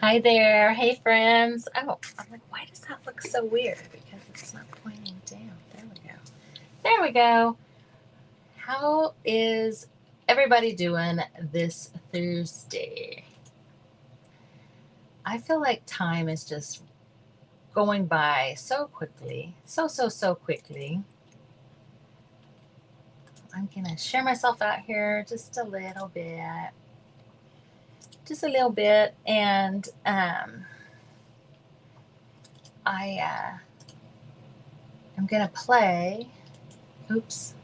Hi there. Hey, friends. Oh, I'm like, why does that look so weird? Because it's not pointing down. There we go. There we go. How is everybody doing this Thursday? I feel like time is just going by so quickly. So quickly. I'm going to share myself out here just a little bit. Just a little bit. And I'm going to play. Oops.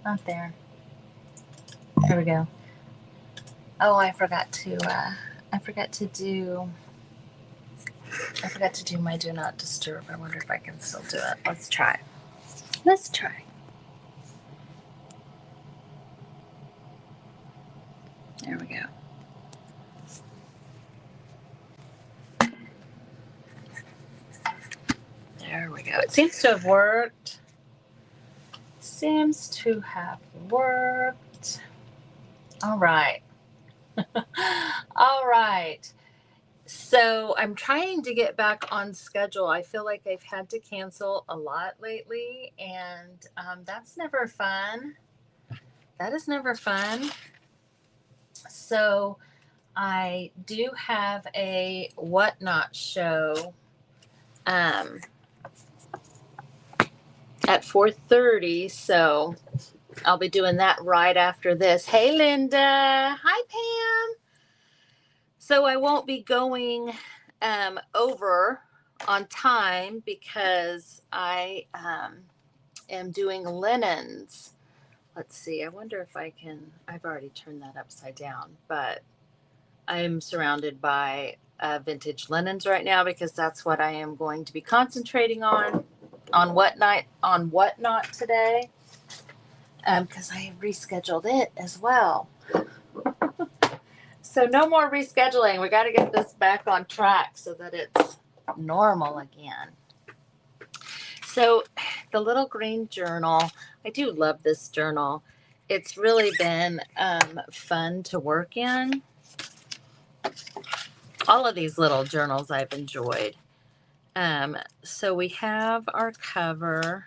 Not there. There we go. Oh, I forgot to do my do not disturb. I wonder if I can still do it. Let's try. Let's try. There we go. There we go. It seems to have worked. Seems to have worked. All right. All right. So I'm trying to get back on schedule. I feel like I've had to cancel a lot lately, and that's never fun. That is never fun. So I do have a Whatnot show at 4:30, so I'll be doing that right after this. Hey, Linda. Hi, Pam. So I won't be going over on time because I am doing linens. Let's see. I wonder if I can. I've already turned that upside down, but I'm surrounded by vintage linens right now because that's what I am going to be concentrating on Whatnot today, because I have rescheduled it as well. So no more rescheduling. We got to get this back on track so that it's normal again. So the little green journal, I do love this journal. It's really been fun to work in. All of these little journals I've enjoyed. So we have our cover.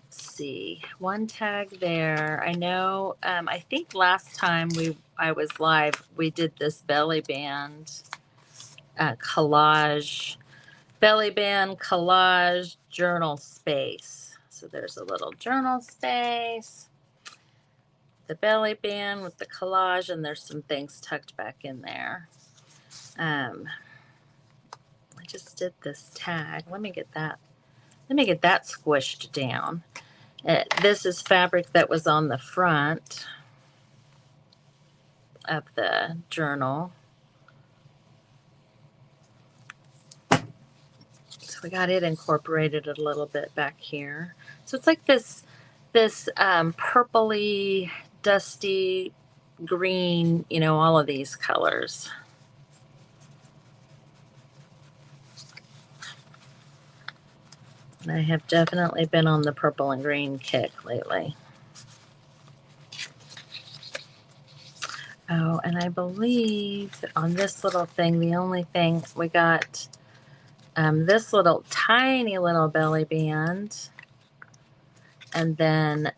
Let's see, one tag there. I know. I think last time I was live, we did this belly band collage, journal space. So there's a little journal space, the belly band with the collage, and there's some things tucked back in there. I just did this tag. Let me get that squished down. This is fabric that was on the front of the journal. So we got it incorporated a little bit back here. So it's like this purpley, dusty green, all of these colors. I have definitely been on the purple and green kick lately. Oh, and I believe on this little thing, the only thing we got this little tiny little belly band. And then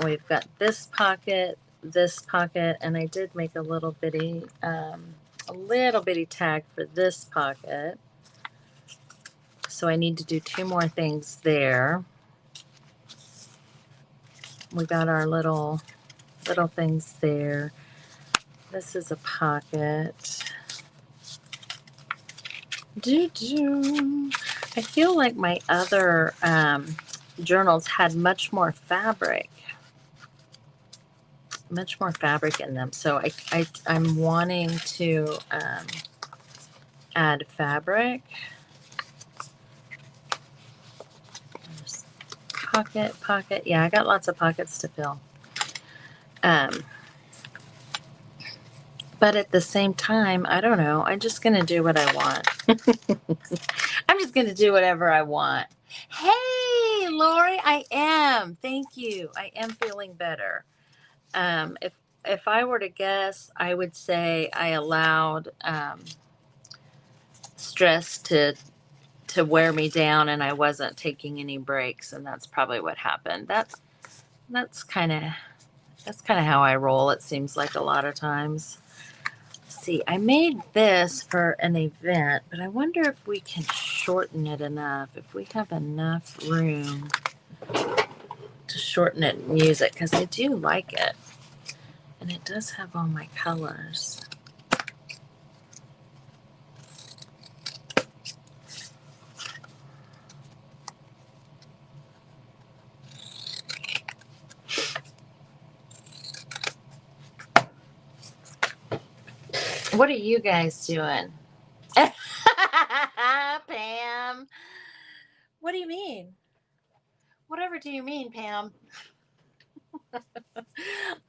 we've got this pocket, and I did make a little bitty tag for this pocket. So I need to do 2 more things there. We got our little things there. This is a pocket. I feel like my other journals had much more fabric in them. So I'm wanting to add fabric. Pocket. Yeah, I got lots of pockets to fill. But at the same time, I don't know. I'm just going to do what I want. I'm just going to do whatever I want. Hey, Lori, I am. Thank you. I am feeling better. If I were to guess, I would say I allowed stress to wear me down, and I wasn't taking any breaks, and that's probably what happened. That's kind of how I roll. It seems like a lot of times. See, I made this for an event, but I wonder if we can shorten it enough, if we have enough room to shorten it and use it, because I do like it. And it does have all my colors. What are you guys doing? Pam. What do you mean? Whatever do you mean, Pam?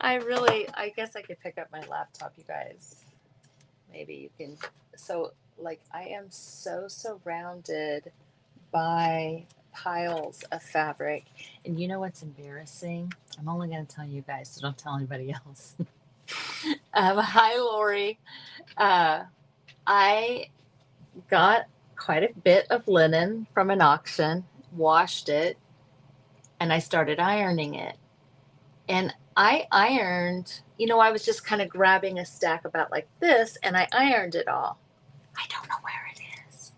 I guess I could pick up my laptop, you guys. Maybe you can. So, like, I am so surrounded by piles of fabric. And you know what's embarrassing? I'm only going to tell you guys, so don't tell anybody else. Hi, Lori. I got quite a bit of linen from an auction, washed it, and I started ironing it. And I ironed, I was just kind of grabbing a stack about like this, and I ironed it all. I don't know where it is.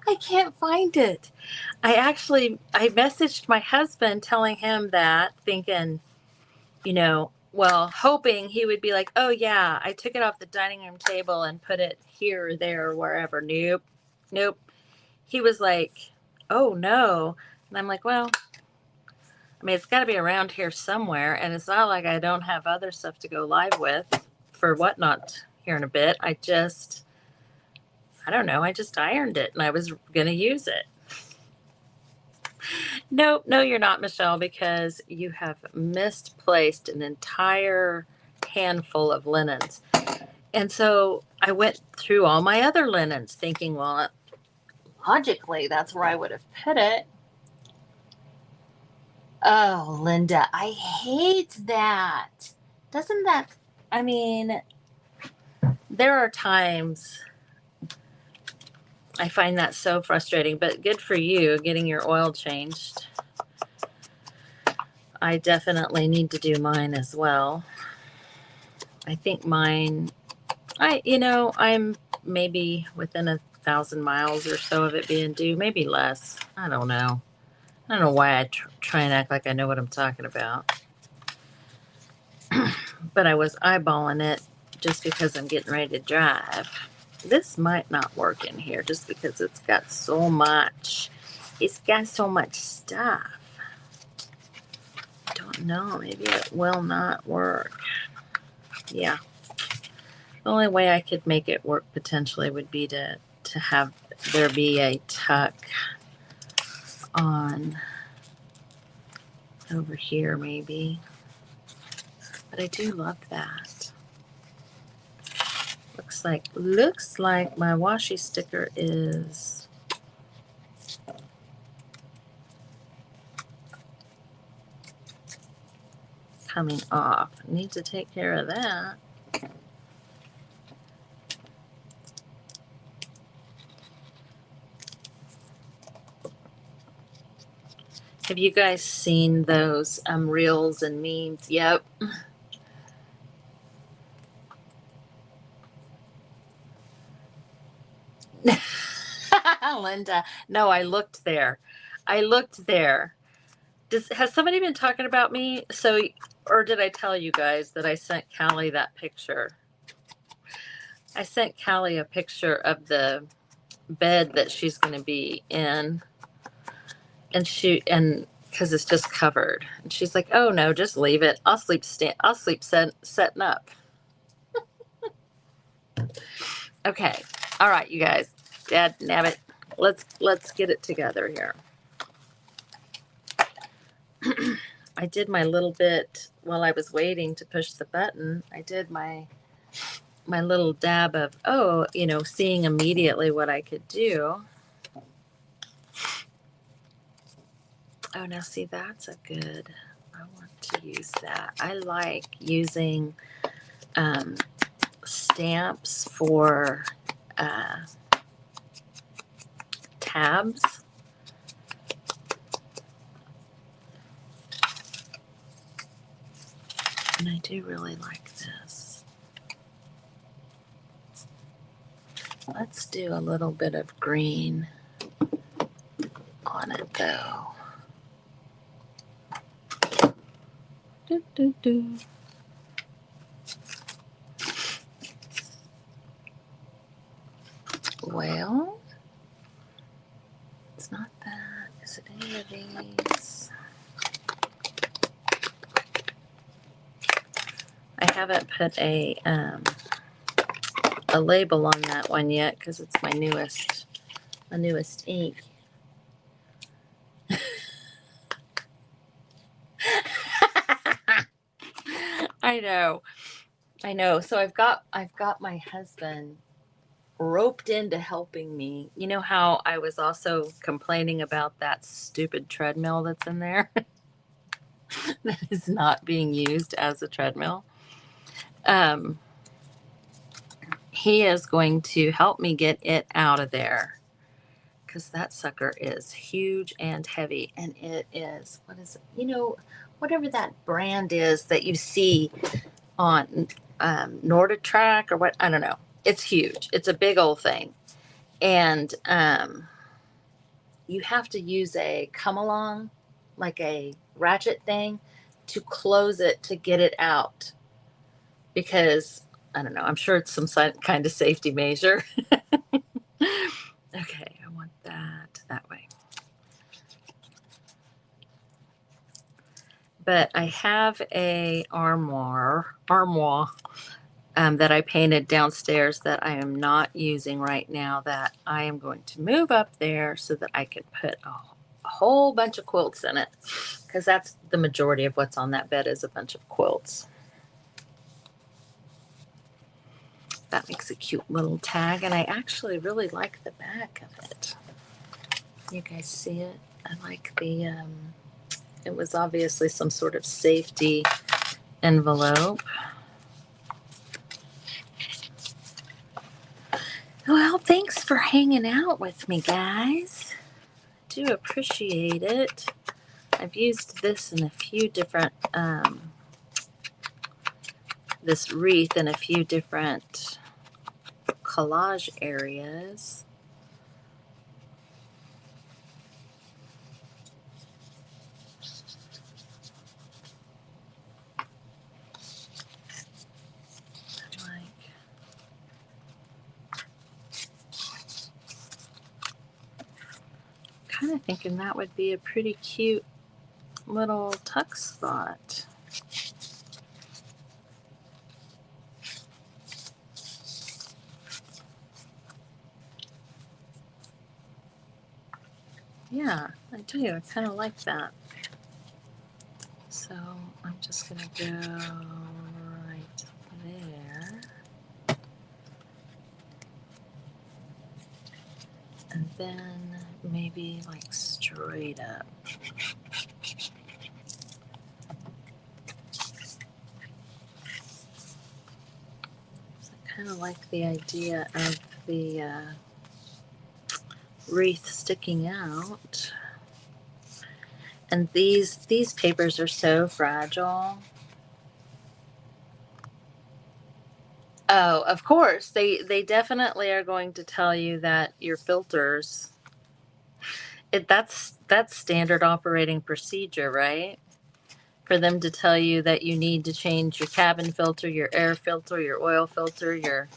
I can't find it. I messaged my husband telling him that, thinking, hoping he would be like, oh yeah, I took it off the dining room table and put it here or there or wherever. Nope. He was like, oh no. And I'm like, well, I mean, it's got to be around here somewhere. And it's not like I don't have other stuff to go live with for Whatnot here in a bit. I don't know. I just ironed it and I was going to use it. Nope, no, you're not, Michelle, because you have misplaced an entire handful of linens. And so I went through all my other linens thinking, well, logically, that's where I would have put it. Oh, Linda, I hate that. Doesn't that, I mean, there are times I find that so frustrating, but good for you getting your oil changed. I definitely need to do mine as well. I think mine, I'm maybe within 1,000 miles or so of it being due, maybe less. I don't know. I don't know why I try and act like I know what I'm talking about. But I was eyeballing it just because I'm getting ready to drive. This might not work in here just because it's got so much. It's got so much stuff. I don't know. Maybe it will not work. Yeah. The only way I could make it work potentially would be to have there be a tuck on over here maybe. But I do love that. Looks like my washi sticker is coming off. I need to take care of that. Have you guys seen those reels and memes? Yep. Linda, no, I looked there. Has somebody been talking about me? Or did I tell you guys that I sent Callie that picture? I sent Callie a picture of the bed that she's going to be in, and because it's just covered, and she's like, "Oh no, just leave it. I'll sleep setting up." Okay, all right, you guys, Dad, nabbit, let's get it together here. I did my little bit while I was waiting to push the button. I did my little dab of, seeing immediately what I could do. Oh, now see, that's I want to use that. I like using stamps for tabs. And I do really like this. Let's do a little bit of green on it though. Do, do, do. Well, it's not that. Is it any of these? I haven't put a label on that one yet because it's my newest ink. I know. So I've got my husband roped into helping me. You know how I was also complaining about that stupid treadmill that's in there that is not being used as a treadmill? He is going to help me get it out of there because that sucker is huge and heavy, and it is, what is it? You know, whatever that brand is that you see on Norditrack or what, I don't know. It's huge. It's a big old thing. And you have to use a come along, like a ratchet thing, to close it to get it out. Because, I don't know, I'm sure it's some kind of safety measure. Okay, I want that way. But I have a armoire that I painted downstairs that I am not using right now, that I am going to move up there so that I can put a whole bunch of quilts in it, because that's the majority of what's on that bed is a bunch of quilts. That makes a cute little tag, and I actually really like the back of it. You guys see it? I like the it was obviously some sort of safety envelope. Well, thanks for hanging out with me, guys. Do appreciate it. I've used this in a few different this wreath in a few different collage areas. Kind of thinking that would be a pretty cute little tuck spot. Yeah, I do. I kind of like that. So I'm just going to go right there. And then maybe like straight up. So I kind of like the idea of the wreath sticking out. And these papers are so fragile. Oh, of course. They definitely are going to tell you that your filters, that's standard operating procedure, right? For them to tell you that you need to change your cabin filter, your air filter, your oil filter, your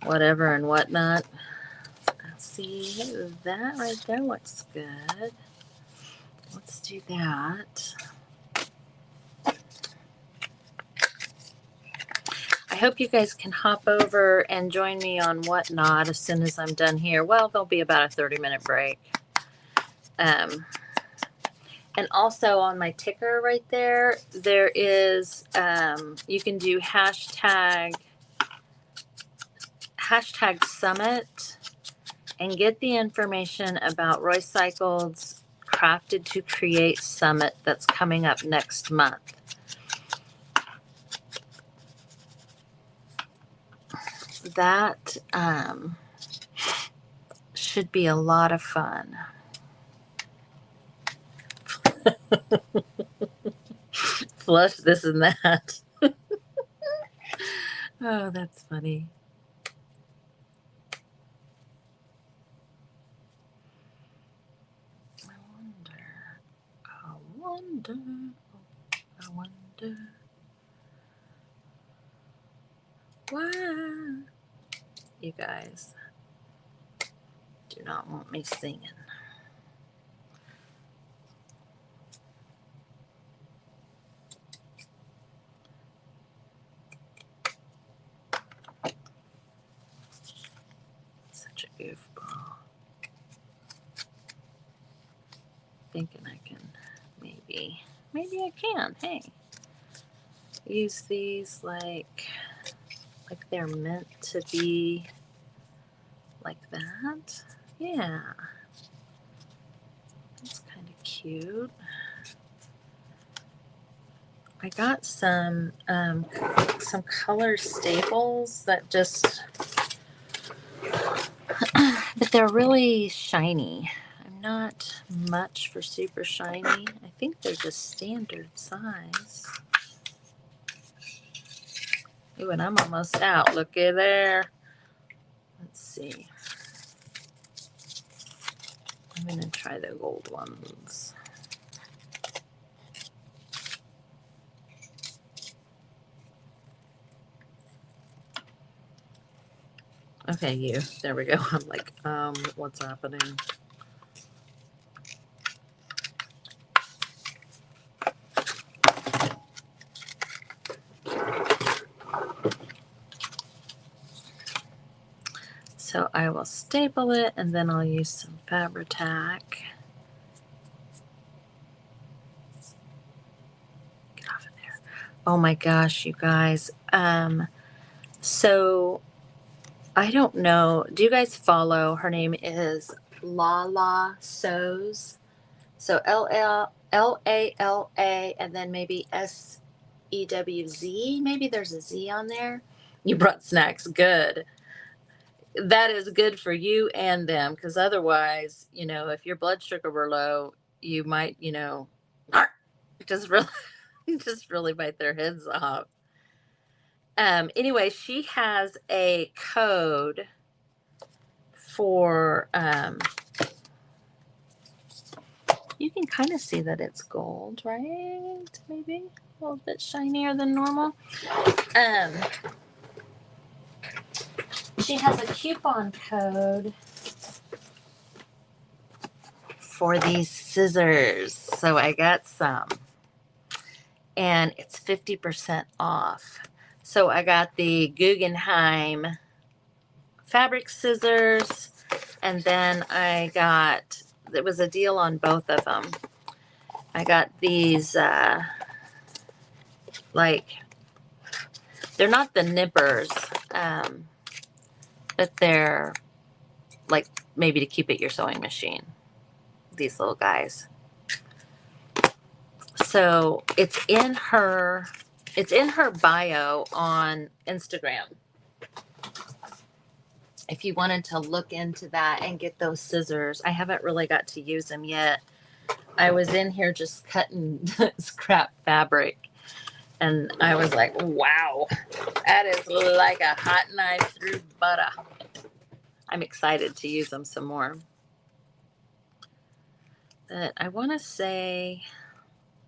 whatever and whatnot. See, that right there looks good. Let's do that. I hope you guys can hop over and join me on Whatnot as soon as I'm done here. Well, there'll be about a 30-minute break. And also on my ticker right there, there is, you can do hashtag summit and get the information about Roy Cycled's Crafted to Create Summit that's coming up next month. that should be a lot of fun. Flush this and that. Oh, that's funny. I wonder. Why you guys do not want me singing. Such a goofball. Thinking I can maybe I can. Hey, use these like they're meant to be like that. Yeah, that's kind of cute. I got some color staples that just but they're really shiny. I'm not much for super shiny. I think they're just standard size. Ooh, and I'm almost out. Looky there. Let's see. I'm going to try the gold ones. Okay, you. There we go. I'm like, what's happening? So I will staple it and then I'll use some Fabri-Tac. Get off of there. Oh my gosh, you guys. So I don't know. Do you guys follow? Her name is Lala Sews. So Lala and then maybe SEWZ. Maybe there's a Z on there. You brought snacks. Good. That is good for you and them, because otherwise, if your blood sugar were low, you might, just really, just really bite their heads off. Anyway, she has a code for, you can kind of see that it's gold, right? Maybe a little bit shinier than normal. She has a coupon code for these scissors. So I got some. And it's 50% off. So I got the Guggenheim fabric scissors. And then I got, there was a deal on both of them. I got these, they're not the nippers, but they're like maybe to keep at your sewing machine. These little guys. So it's in her bio on Instagram. If you wanted to look into that and get those scissors, I haven't really got to use them yet. I was in here just cutting scrap fabric, and I was like, wow, that is like a hot knife through butter. I'm excited to use them some more. But I want to say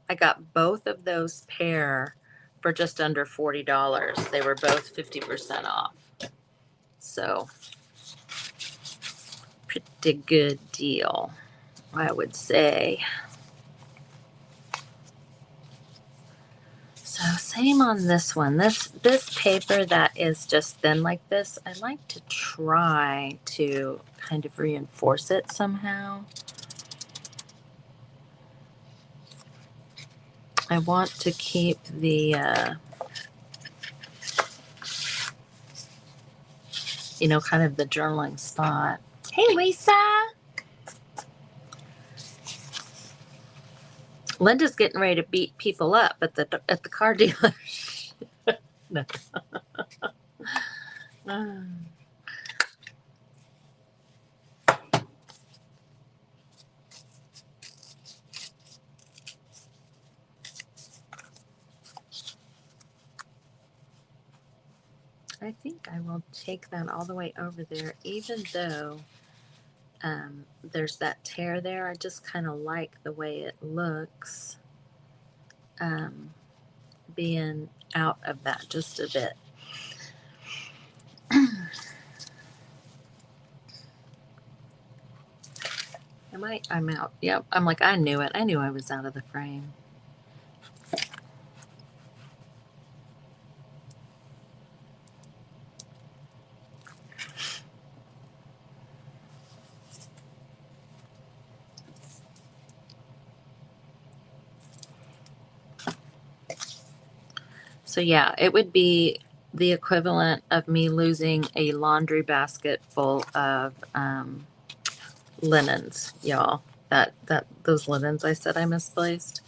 I got both of those pair for just under $40. They were both 50% off. So, pretty good deal, I would say. So, same on this one. This paper that is just thin like this, I like to try to kind of reinforce it somehow. I want to keep the, kind of the journaling spot. Hey, Lisa. Linda's getting ready to beat people up at the car dealer. No. I think I will take that all the way over there, even though there's that tear there. I just kind of like the way it looks, being out of that just a bit. I'm out. Yep. I'm like, I knew it. I knew I was out of the frame. So yeah, it would be the equivalent of me losing a laundry basket full of linens, y'all. Those linens I said I misplaced.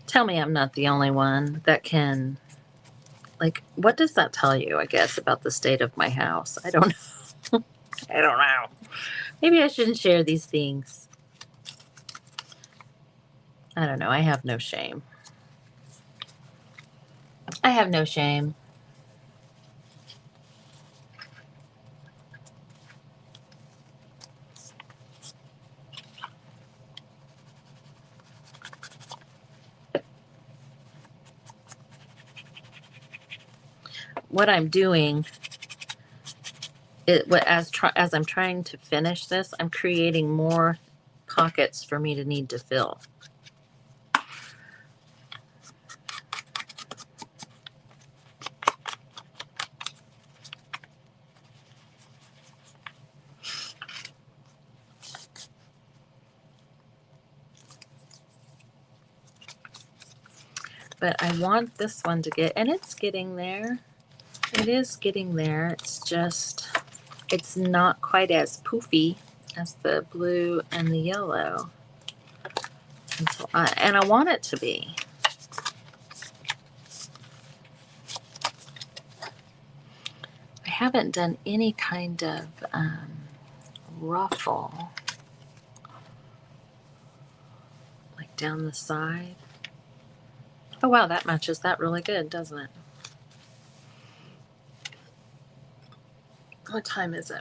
Tell me I'm not the only one that can. Like, what does that tell you, I guess, about the state of my house? I don't know. I don't know. Maybe I shouldn't share these things. I don't know. I have no shame. I have no shame. What I'm doing, as I'm trying to finish this, I'm creating more pockets for me to need to fill. But I want this one to get, and it's getting there. It is getting there. It's just, it's not quite as poofy as the blue and the yellow. And I want it to be. I haven't done any kind of ruffle, like down the side. Oh wow, that matches that really good, doesn't it? What time is it?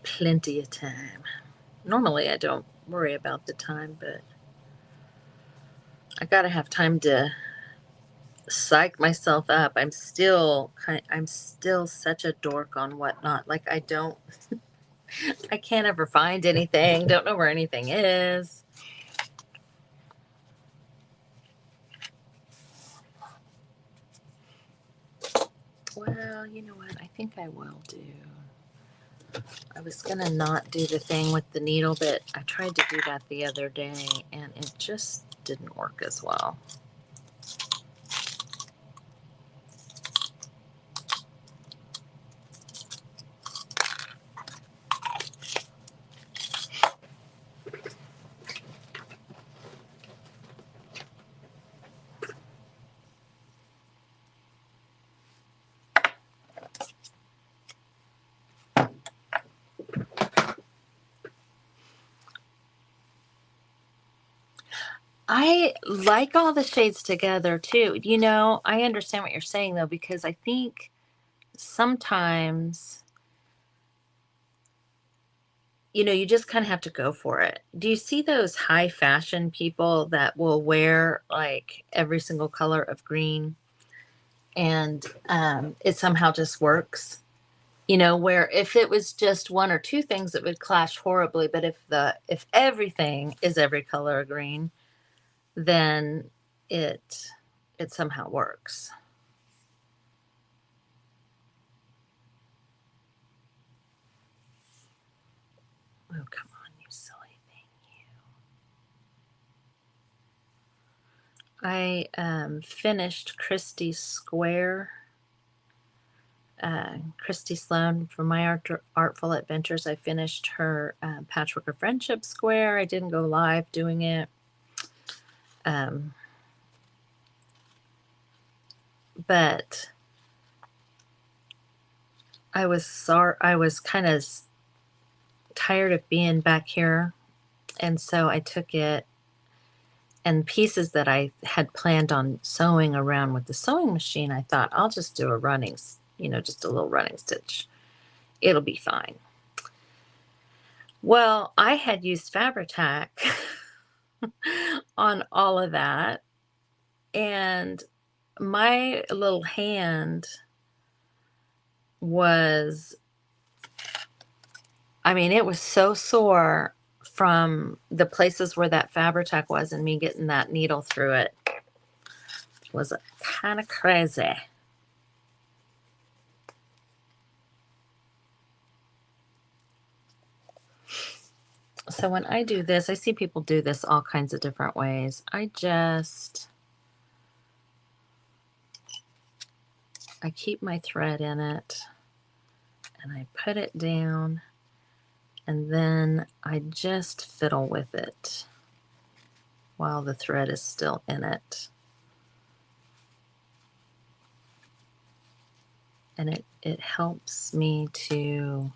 Plenty of time. Normally I don't worry about the time, but I gotta have time to psych myself up. I'm still such a dork on whatnot. Like I can't ever find anything. Don't know where anything is. Well, you know what? I think I will do. I was gonna not do the thing with the needle, but I tried to do that the other day and it just didn't work as well. I like all the shades together too. You know, I understand what you're saying though, because I think sometimes, you know, you just kind of have to go for it. Do you see those high fashion people that will wear like every single color of green and it somehow just works? You know, where if it was just one or two things, it would clash horribly. But if everything is every color of green, then it somehow works. Oh, come on, you silly thing, you. I finished Christy's square. Christy Sloan from My Artful Adventures. I finished her Patchwork of Friendship square. I didn't go live doing it. But I was kind of tired of being back here, and so I took it and pieces that I had planned on sewing around with the sewing machine. I thought I'll just do a running, just a little running stitch. It'll be fine. Well, I had used Fabri-Tac on all of that, and my little hand was, it was so sore from the places where that Fabri-Tac was and me getting that needle through it. It was kind of crazy. So when I do this, I see people do this all kinds of different ways. I keep my thread in it and I put it down, and then I just fiddle with it while the thread is still in it. And it helps me to,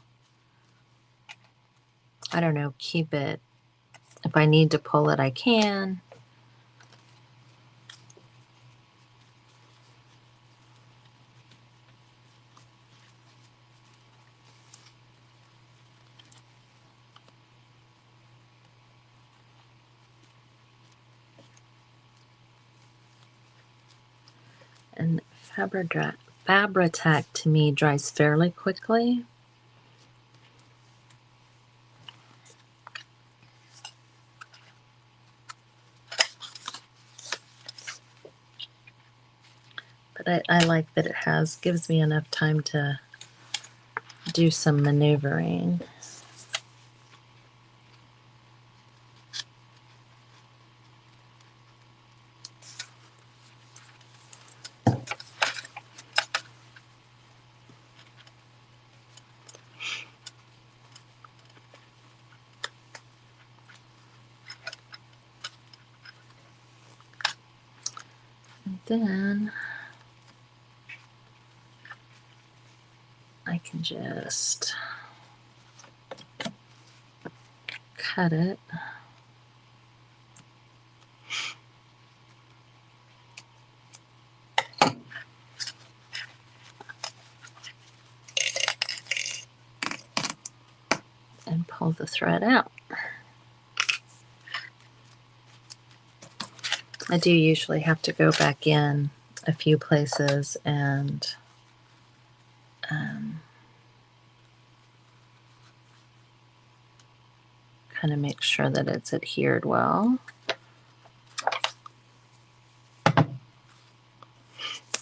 I don't know, keep it. If I need to pull it, I can. And Fabri-Tac to me dries fairly quickly. But I like that it gives me enough time to do some maneuvering. And then I can just cut it. And pull the thread out. I do usually have to go back in a few places and kind of make sure that it's adhered well.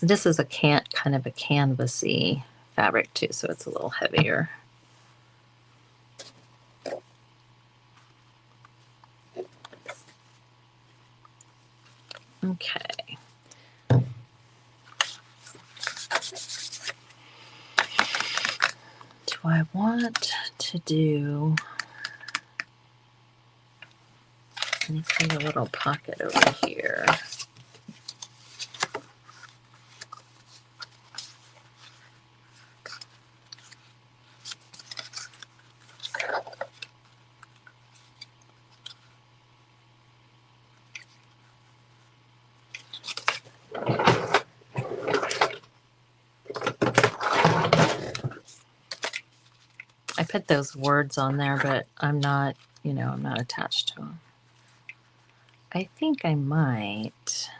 This is kind of a canvasy fabric too, so it's a little heavier. Okay. Do I want to do anything, a little pocket over here? I put those words on there, but I'm not, I'm not attached to them. I think I might.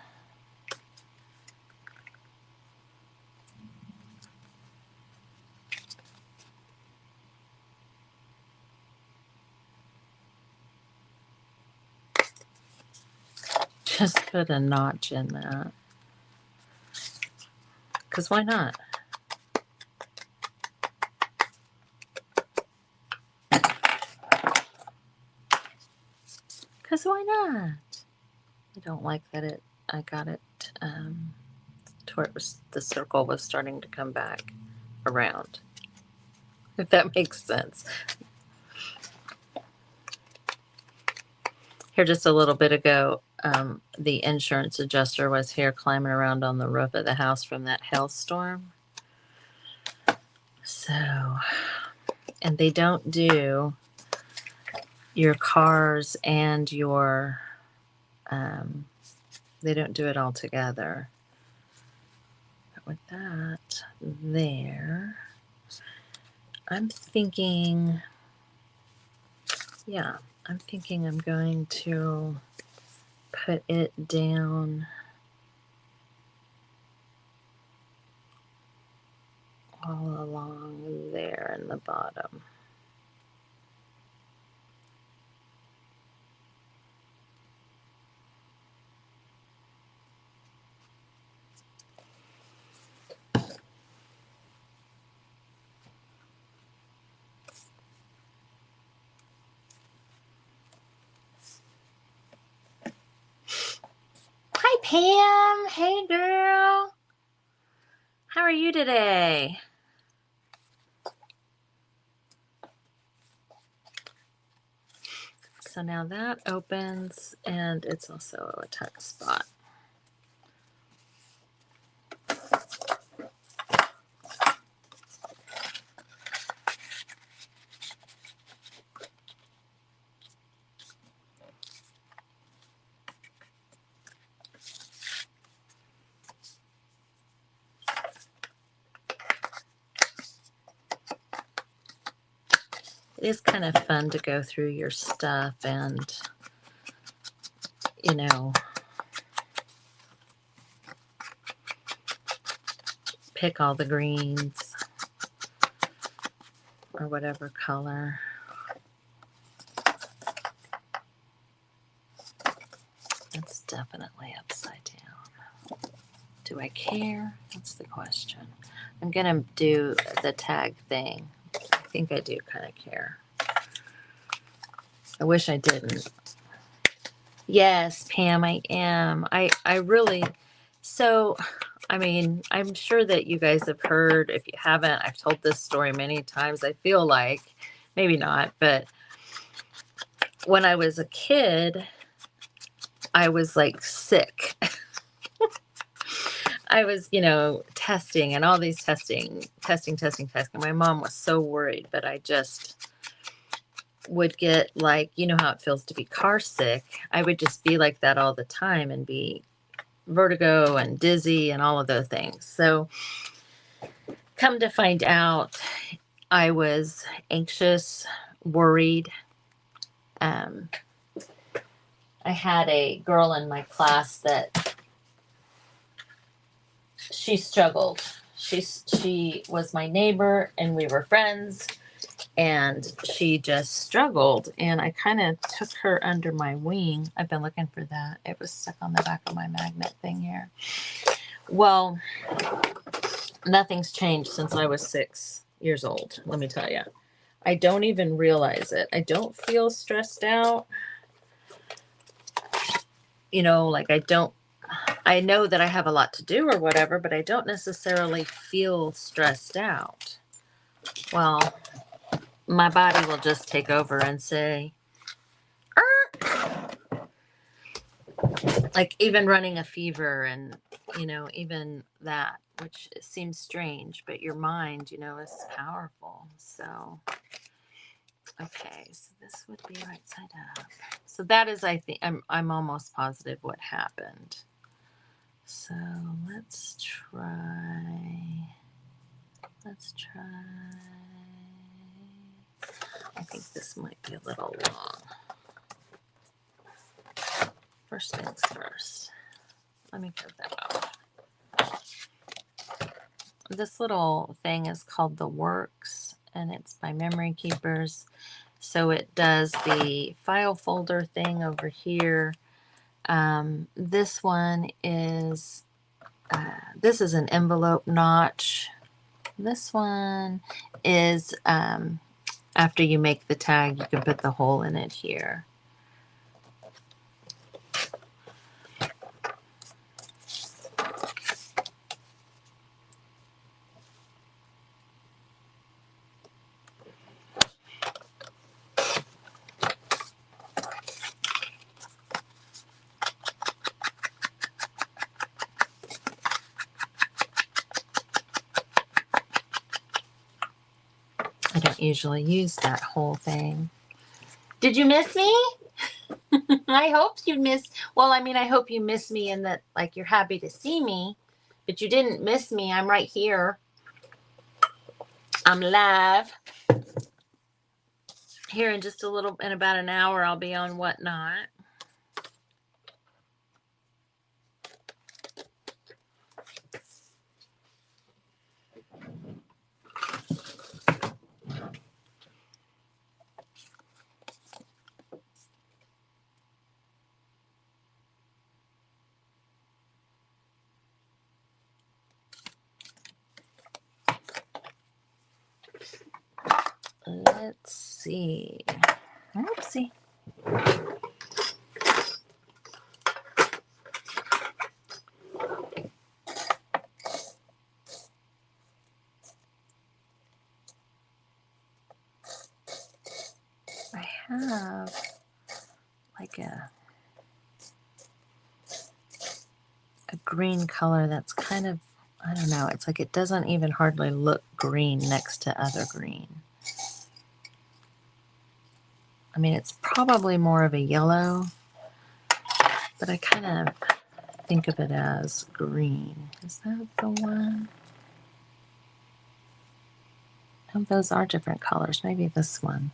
Just put a notch in that. Because why not? Because why not? I don't like that I got it to where the circle was starting to come back around. If that makes sense. Here just a little bit ago, the insurance adjuster was here climbing around on the roof of the house from that hailstorm. So, and they don't do your cars and your, they don't do it all together. But with that there, I'm thinking, yeah, I'm thinking I'm going to put it down all along there in the bottom. Hi, Pam. Hey, girl. How are you today? So now that opens, and it's also a tuck spot. It is kind of fun to go through your stuff and, you know, pick all the greens or whatever color. That's definitely upside down. Do I care? That's the question. I'm going to do the tag thing. I think I do kind of care. I wish I didn't. Yes, Pam, I am. I really, so, I mean, I'm sure that you guys have heard. If you haven't, I've told this story many times. I feel like, maybe not, but when I was a kid, I was like sick. I was, testing and all these testing. My mom was so worried, but I just would get like, you know how it feels to be car sick. I would just be like that all the time and be vertigo and dizzy and all of those things. So come to find out, I was anxious, worried. I had a girl in my class that she struggled. She was my neighbor and we were friends, and she just struggled, and I kind of took her under my wing. I've been looking for that. It was stuck on the back of my magnet thing here. Well, nothing's changed since I was 6 years old, let me tell you. I don't even realize it. I don't feel stressed out. Like I know that I have a lot to do or whatever, but I don't necessarily feel stressed out. Well, my body will just take over and say, like even running a fever and, even that, which seems strange, but your mind, is powerful. So, okay, so this would be right side up. So that is, I think, I'm almost positive what happened. So let's try. I think this might be a little long. First things first. Let me get that off. This little thing is called The Works, and it's by Memory Keepers. So it does the file folder thing over here. This one is, this is an envelope notch. This one is, after you make the tag, you can put the hole in it here. I don't usually use that whole thing. Did you miss me? I hope you missed. Well, I mean, I hope you miss me and that, like, you're happy to see me, but you didn't miss me. I'm right here. I'm live. Here in just a little, in about an hour, I'll be on Whatnot. Let's see. Oopsie. I have like a green color that's kind of, I don't know, it's like it doesn't even hardly look green next to other green. I mean, it's probably more of a yellow, but I kind of think of it as green. Is that the one? Oh, those are different colors. Maybe this one.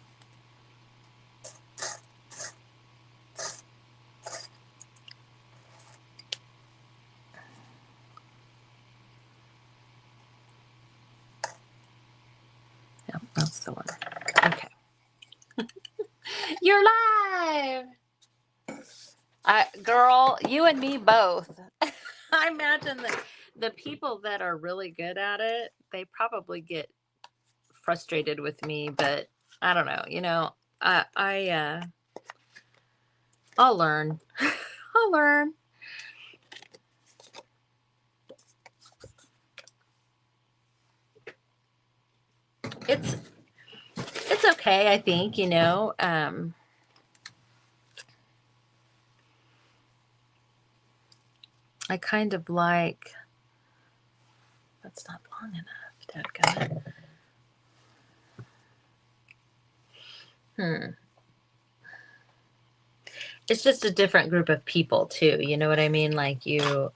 Yeah, that's the one. Okay. You're live! Girl, you and me both. I imagine that the people that are really good at it, they probably get frustrated with me, but I don't know. You know, I'll learn. I'll learn. It's okay, I think, you know. I kind of like, that's not long enough. Dadgummit. It's just a different group of people too. You know what I mean? Like you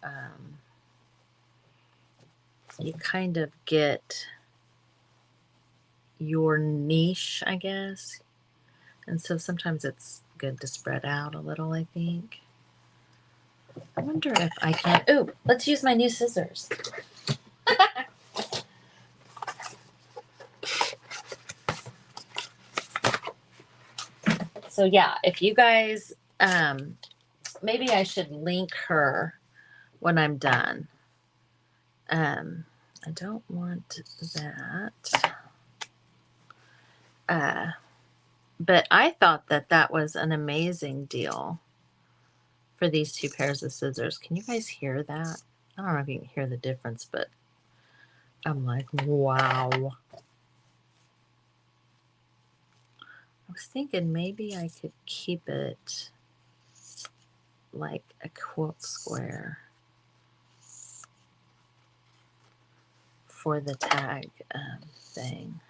kind of get your niche, I guess. And so sometimes it's good to spread out a little, I think. I wonder if I can. Ooh, let's use my new scissors. So yeah, if you guys, maybe I should link her when I'm done. I don't want that. But I thought that was an amazing deal for these two pairs of scissors. Can you guys hear that? I don't know if you can hear the difference, but I'm like, wow. I was thinking maybe I could keep it like a quilt square for the tag thing.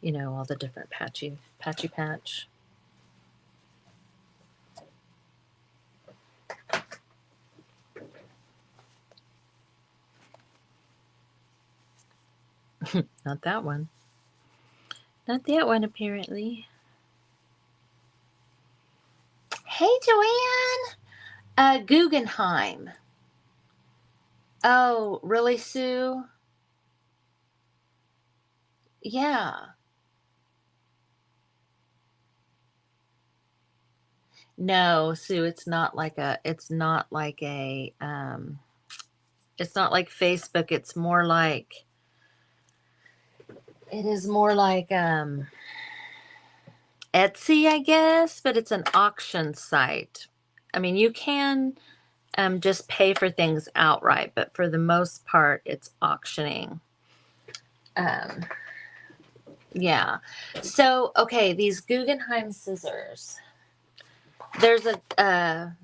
You know, all the different patchy patch. Not that one. Not that one, apparently. Hey, Joanne. Guggenheim. Oh, really, Sue? Yeah. No, Sue, it's not like it's not like Facebook. It's more like, it is more like Etsy, I guess, but it's an auction site. I mean, you can just pay for things outright, but for the most part, it's auctioning. Yeah. So, okay, these Guggenheim scissors. There's a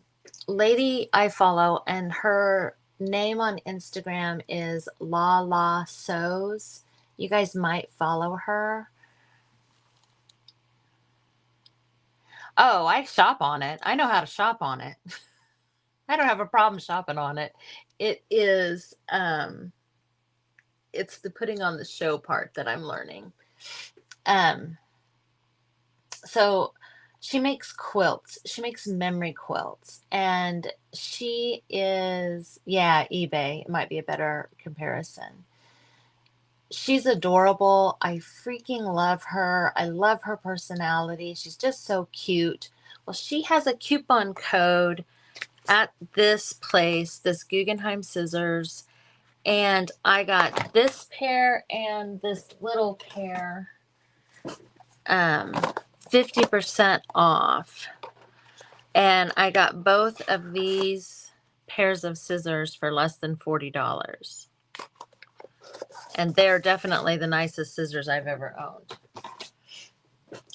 lady I follow, and her name on Instagram is La La Sews. You guys might follow her. Oh, I shop on it. I know how to shop on it. I don't have a problem shopping on it. It is it's the putting on the show part that I'm learning. Um so she makes quilts. She makes memory quilts, and she is, yeah, eBay might be a better comparison. She's adorable. I freaking love her. I love her personality. She's just so cute. Well, she has a coupon code at this place, this Guggenheim Scissors, and I got this pair and this little pair 50% off. And I got both of these pairs of scissors for less than $40. And they're definitely the nicest scissors I've ever owned.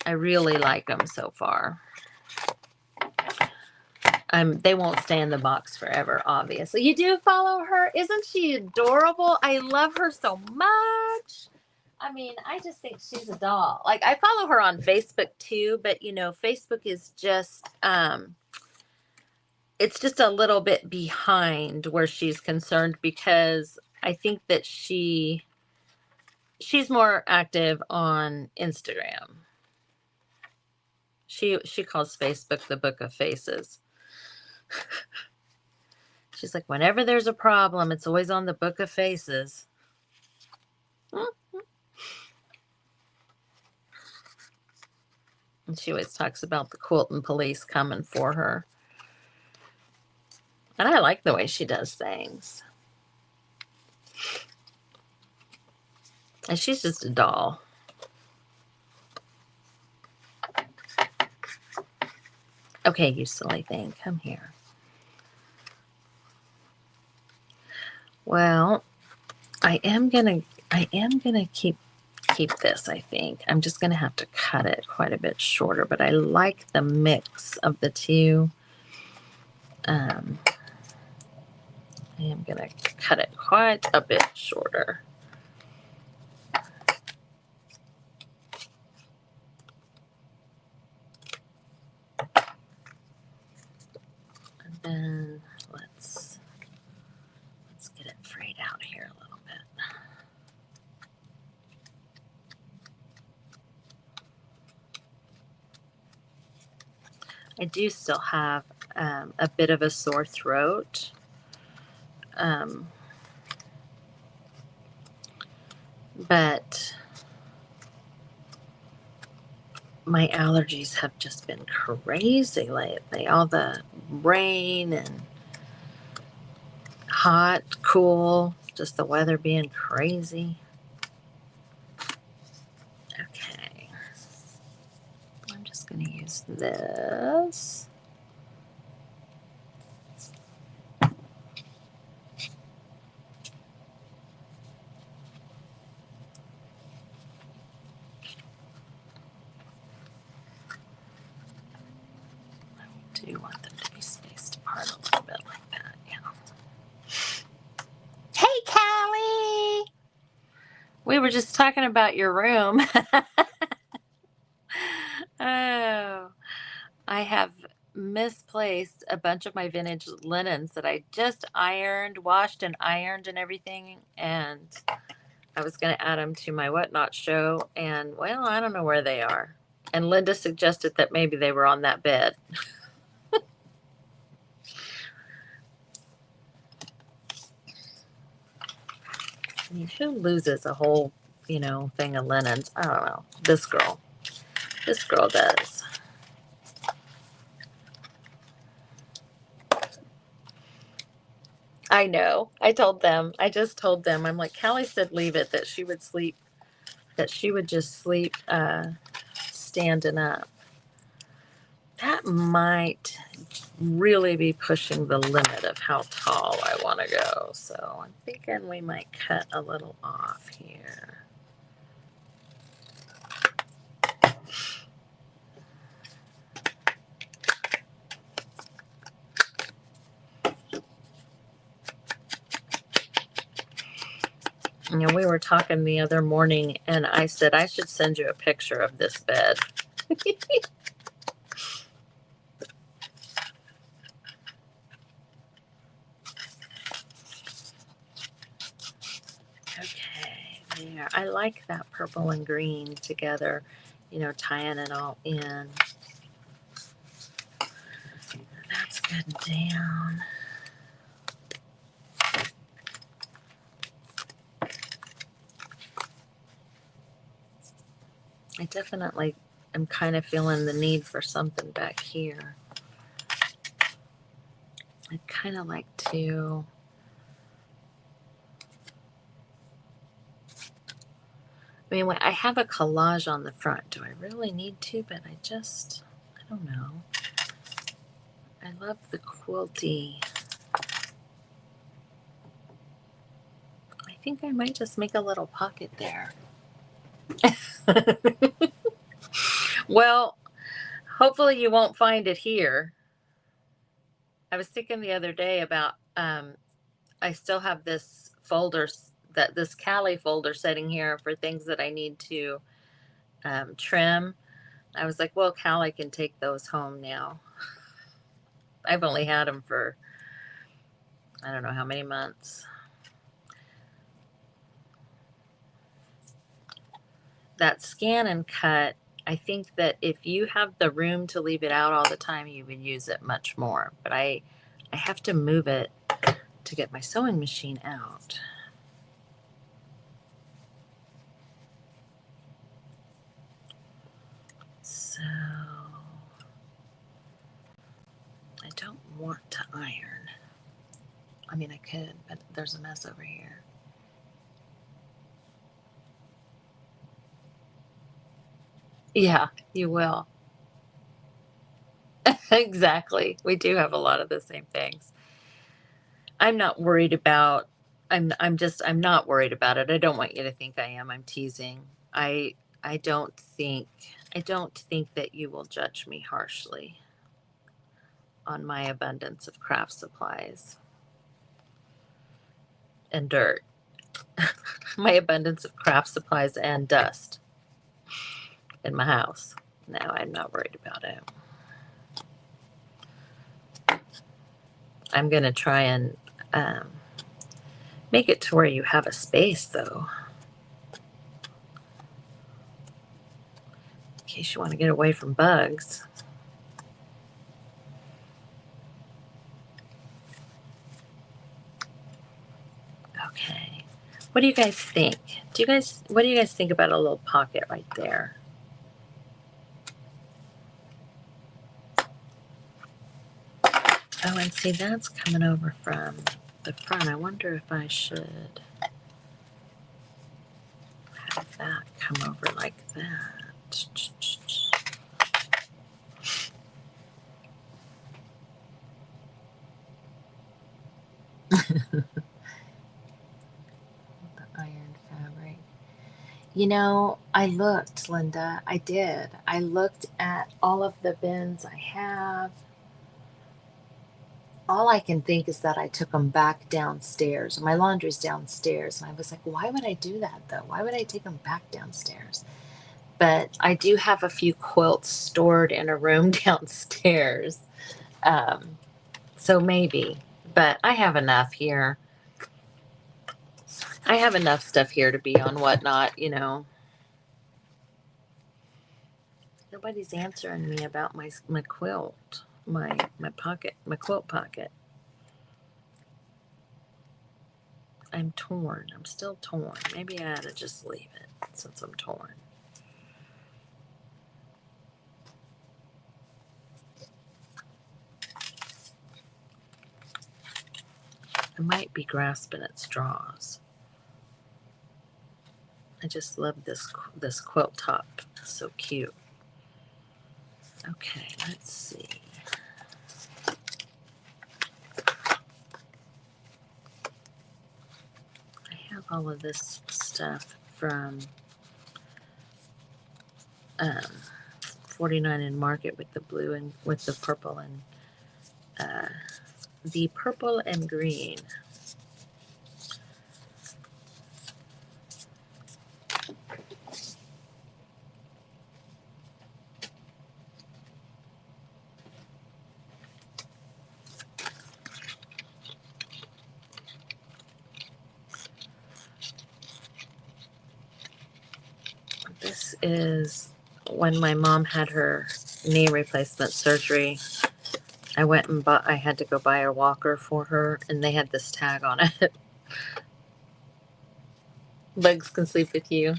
I really like them so far. They won't stay in the box forever, obviously. You do follow her? Isn't she adorable? I love her so much. I mean, I just think she's a doll. Like, I follow her on Facebook too, but you know, Facebook is just it's just a little bit behind where she's concerned, because I think that she's more active on Instagram. She calls Facebook the book of faces. She's like, whenever there's a problem, it's always on the book of faces. And she always talks about the quilting police coming for her. And I like the way she does things. And she's just a doll. Okay, you silly thing, come here. Well, I am gonna keep this, I think. I'm just gonna have to cut it quite a bit shorter, but I like the mix of the two. I am gonna cut it quite a bit shorter. And then let's get it frayed out here a little bit. I do still have a bit of a sore throat. But my allergies have just been crazy lately. All the rain and hot, cool, just the weather being crazy. Okay. I'm just going to use this. I do want them to be spaced apart a little bit like that, yeah. Hey, Callie! We were just talking about your room. Oh, I have misplaced a bunch of my vintage linens that I just washed and ironed and everything, and I was going to add them to my whatnot show, and well, I don't know where they are. And Linda suggested that maybe they were on that bed. I mean, who loses a whole, thing of linens? I don't know. This girl does. I know. I just told them, I'm like, Callie said leave it, that she would just sleep standing up. That might really be pushing the limit of how tall I want to go. So I'm thinking we might cut a little off here. You know, we were talking the other morning, and I said I should send you a picture of this bed. Okay, there. I like that purple and green together, you know, tying it all in. That's good down. I definitely am kind of feeling the need for something back here. I'd kind of like to. I mean, I have a collage on the front. Do I really need to? But I don't know. I love the quilty. I think I might just make a little pocket there. Well, hopefully you won't find it here. I was thinking the other day about, I still have this folder, this Cali folder sitting here for things that I need to trim. I was like, well, Callie can take those home now. I've only had them for, I don't know how many months. That scan and cut, I think that if you have the room to leave it out all the time, you would use it much more. But I have to move it to get my sewing machine out. So I don't want to iron. I mean, I could, but there's a mess over here. Yeah, you will. Exactly. We do have a lot of the same things. I'm not worried about I'm not worried about it. I don't want you to think I am. I'm teasing. I I don't think I don't think that you will judge me harshly on my abundance of craft supplies and dirt. My abundance of craft supplies and dust in my house. No, I'm not worried about it. I'm going to try and make it to where you have a space, though, in case you want to get away from bugs. Okay. What do you guys think? What do you guys think about a little pocket right there? Oh, and see, that's coming over from the front. I wonder if I should have that come over like that. The iron fabric. You know, I looked, Linda. I did. I looked at all of the bins I have. All I can think is that I took them back downstairs. My laundry's downstairs. And I was like, why would I do that though? Why would I take them back downstairs? But I do have a few quilts stored in a room downstairs. So maybe. But I have enough here. I have enough stuff here to be on whatnot, you know. Nobody's answering me about my quilt, my quilt pocket. I'm torn. I'm still torn. Maybe I ought to just leave it since I'm torn. I might be grasping at straws. I just love this quilt top. It's so cute. Okay, let's see. I have all of this stuff from 49 in Market with the blue and with the purple and the purple and green. This is when my mom had her knee replacement surgery. I had to go buy a walker for her, and they had this tag on it. Bugs can sleep with you.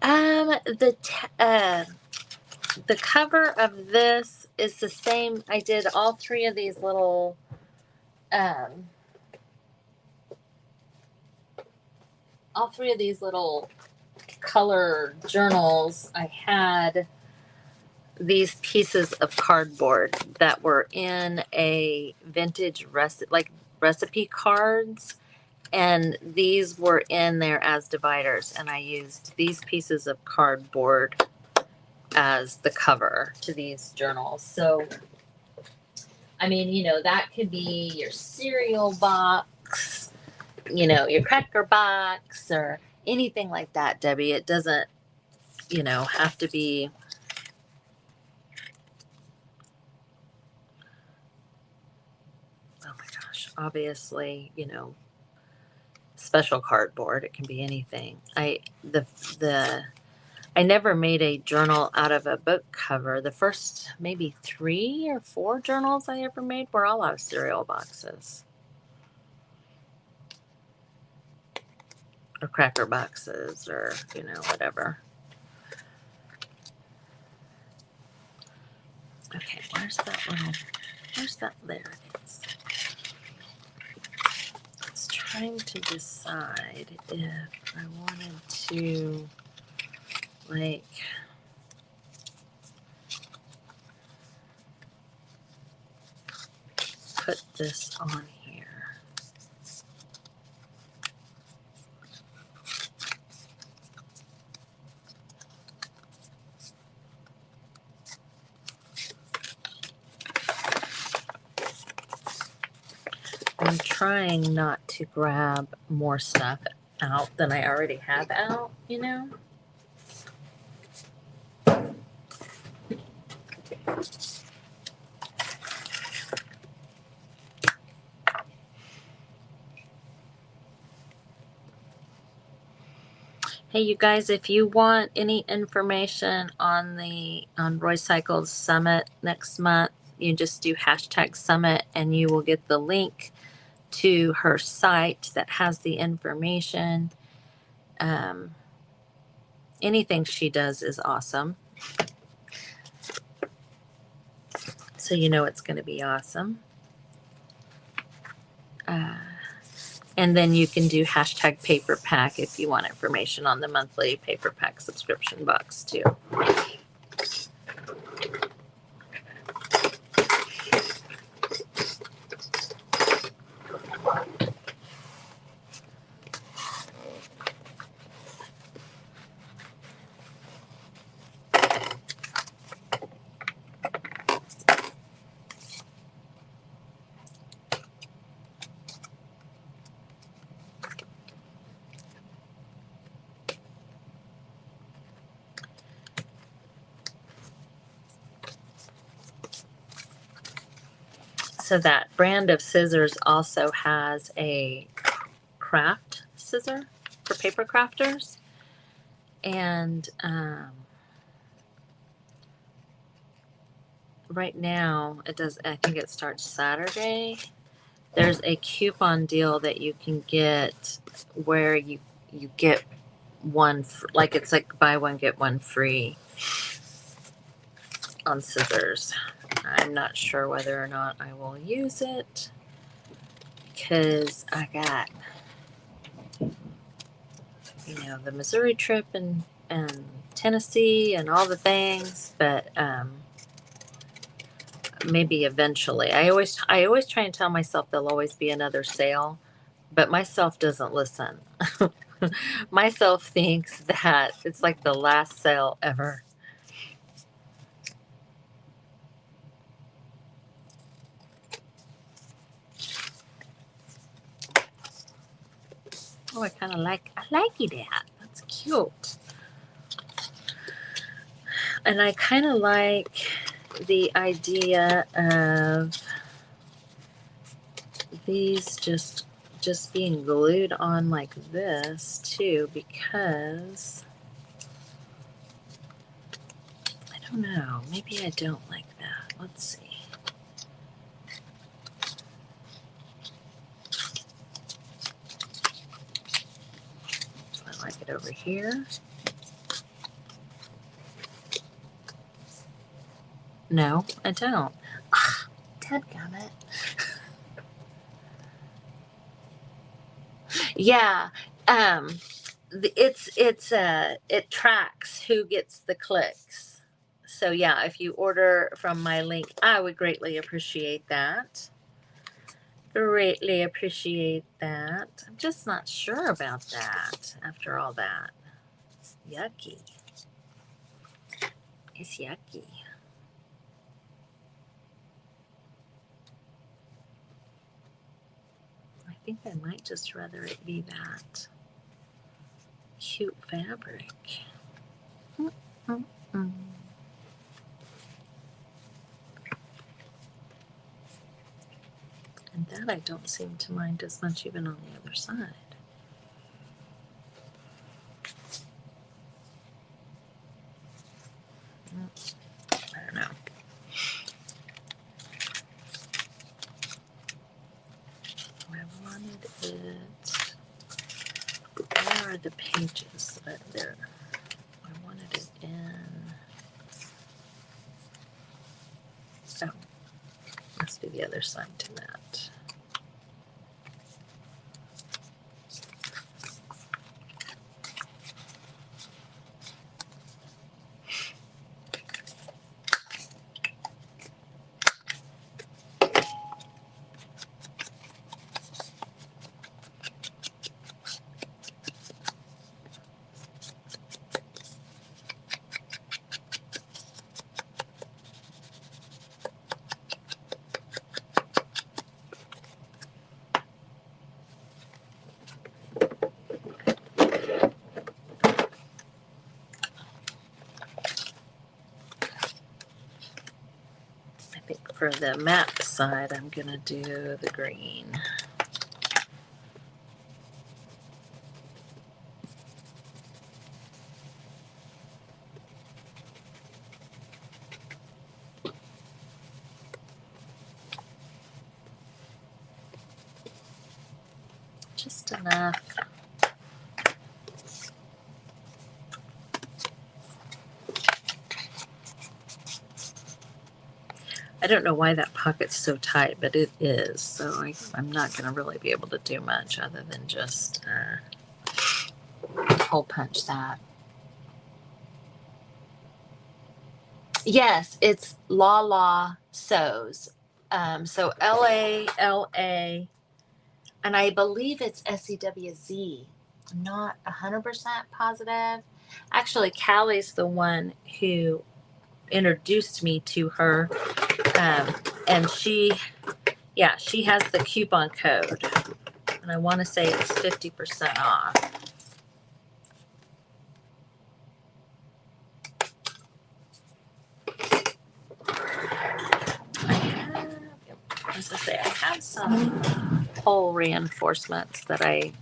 The cover of this is the same. I did all three of these little color journals. I had these pieces of cardboard that were in a vintage recipe cards, and these were in there as dividers, and I used these pieces of cardboard as the cover to these journals. So I mean, that could be your cereal box, your cracker box, or anything like that, Debbie. It doesn't have to be. Oh my gosh, obviously, special cardboard. It can be anything. I never made a journal out of a book cover. The first maybe 3 or 4 journals I ever made were all out of cereal boxes or cracker boxes, or whatever. Okay, where's that? There it is. I was trying to decide if I wanted to put this on here. I'm trying not to grab more stuff out than I already have out, Hey, you guys, if you want any information on Roy Cycle's summit next month, you just do #summit and you will get the link to her site that has the information. Anything she does is awesome. So it's going to be awesome. And then you can do #paper pack if you want information on the monthly paper pack subscription box too. So that brand of scissors also has a craft scissor for paper crafters. And right now I think it starts Saturday. There's a coupon deal that you can get where you get one, it's like buy one, get one free on scissors. I'm not sure whether or not I will use it because I got, the Missouri trip and Tennessee and all the things, but maybe eventually. I always try and tell myself there'll always be another sale, but myself doesn't listen. Myself thinks that it's like the last sale ever. Oh, I like that. That's cute. And I kind of like the idea of these just just being glued on like this too, because I don't know, maybe I don't like that. Let's see. I like it over here. No, I don't. Ah, dadgummit. Yeah. It tracks who gets the clicks. So yeah, if you order from my link, I would greatly appreciate that. Greatly appreciate that. I'm just not sure about that after all that. It's yucky. It's yucky. I think I might just rather it be that cute fabric. Mm-mm-mm. And that I don't seem to mind as much even on the other side. I don't know. I wanted it. Where are the pages that there? I wanted it in. Oh, must be the other side to that. I think for the map side, I'm gonna do the green. Just enough. I don't know why that pocket's so tight, but it is. So I'm not going to really be able to do much other than just hole punch that. Yes, it's La La Sews. So LA, and I believe it's SEWZ. I'm not 100% positive. Actually, Callie's the one who introduced me to her. And she has the coupon code. And I want to say it's 50% off. I have some pole reinforcements that I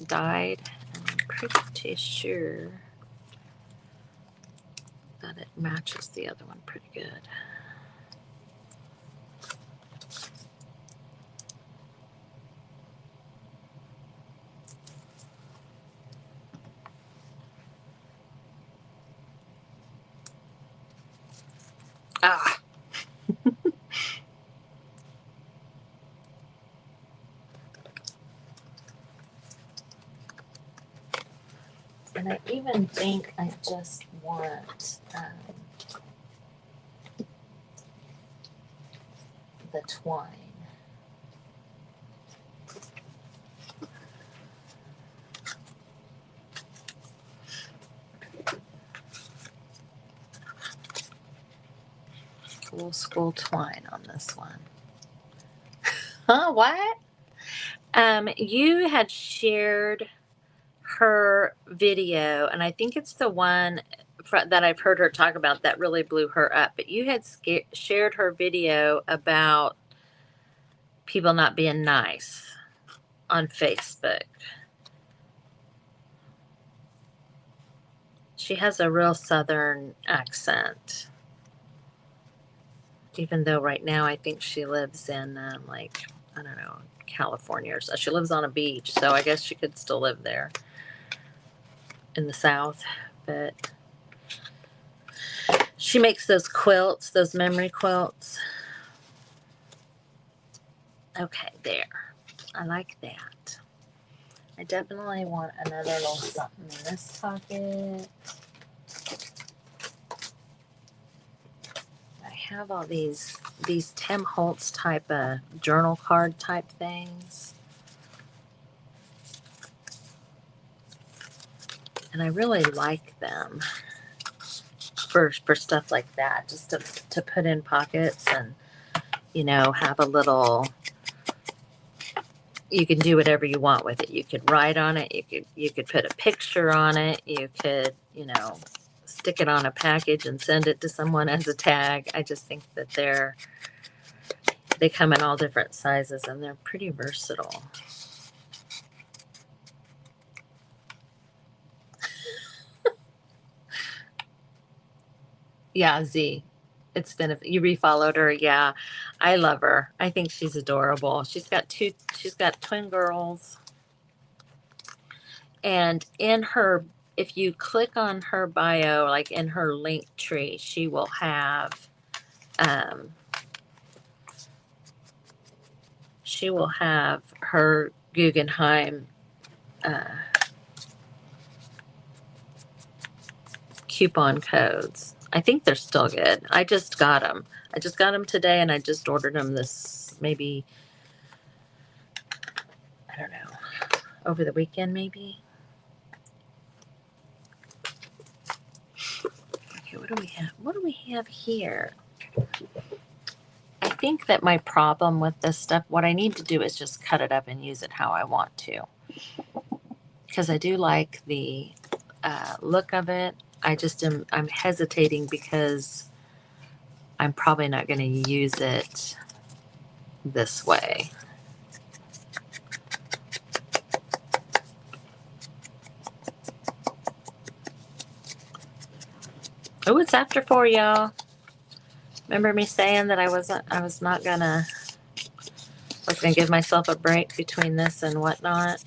dyed, and I'm pretty sure that it matches the other one pretty good. Ah. And I even think I just want the twine. Old school twine on this one. Huh? What? You had shared her video, and I think it's the one that I've heard her talk about that really blew her up. But you had shared her video about people not being nice. on Facebook. She has a real southern accent. Even though right now I think she lives in like, I don't know, California or so. She lives on a beach, so I guess she could still live there in the South. But she makes those quilts, those memory quilts. Okay, there. I like that. I definitely want another little something in this pocket. I have all these Tim Holtz type of journal card type things. And I really like them for stuff like that, just to put in pockets and, you know, have a little, you can do whatever you want with it. You could write on it, you could put a picture on it, you could, you know, stick it on a package and send it to someone as a tag. I just think that they come in all different sizes and they're pretty versatile. Yeah, Z. It's been you refollowed her. Yeah, I love her. I think she's adorable. She's got twin girls. And in her, if you click on her bio, like in her link tree, she will have her Guggenheim coupon codes. I think they're still good. I just got them. I just got them today, and I just ordered them this maybe, I don't know, over the weekend maybe. Okay, what do we have? What do we have here? I think that my problem with this stuff, what I need to do is just cut it up and use it how I want to. Because I do like the look of it. I'm hesitating because I'm probably not going to use it this way. Oh, it's after 4, y'all. Remember me saying that I was gonna give myself a break between this and whatnot.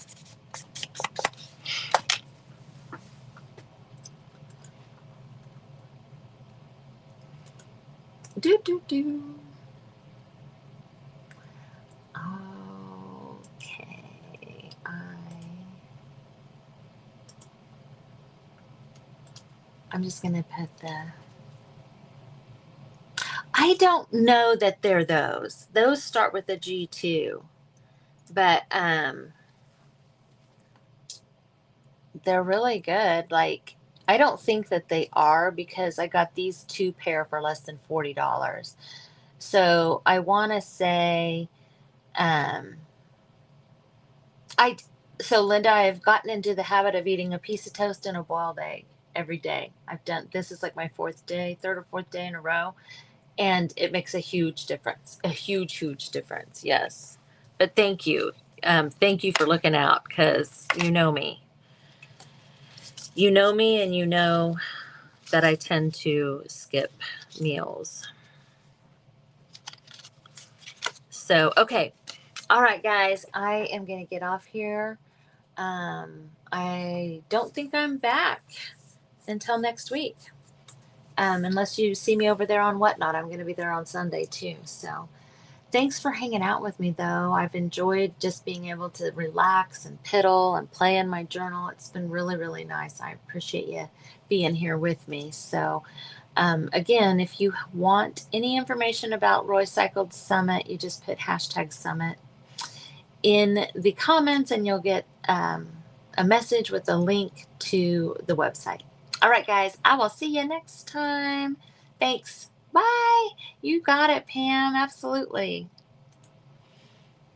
Do. Okay, I'm just gonna put I don't know that they're those. Those start with a G too, but they're really good. Like, I don't think that they are because I got these 2 pair for less than $40. So I want to say, so Linda, I've gotten into the habit of eating a piece of toast and a boiled egg every day. This is like my 3rd or 4th day in a row. And it makes a huge difference, a huge difference. Yes. But thank you. Thank you for looking out because you know me. You know me and you know that I tend to skip meals. So, okay. All right, guys, I am going to get off here. I don't think I'm back until next week. Unless you see me over there on Whatnot. I'm going to be there on Sunday too. So thanks for hanging out with me, though. I've enjoyed just being able to relax and piddle and play in my journal. It's been really, really nice. I appreciate you being here with me. So again, if you want any information about Roy Cycled Summit, you just put #summit in the comments and you'll get a message with a link to the website. All right, guys, I will see you next time. Thanks. Bye. You got it, Pam. Absolutely.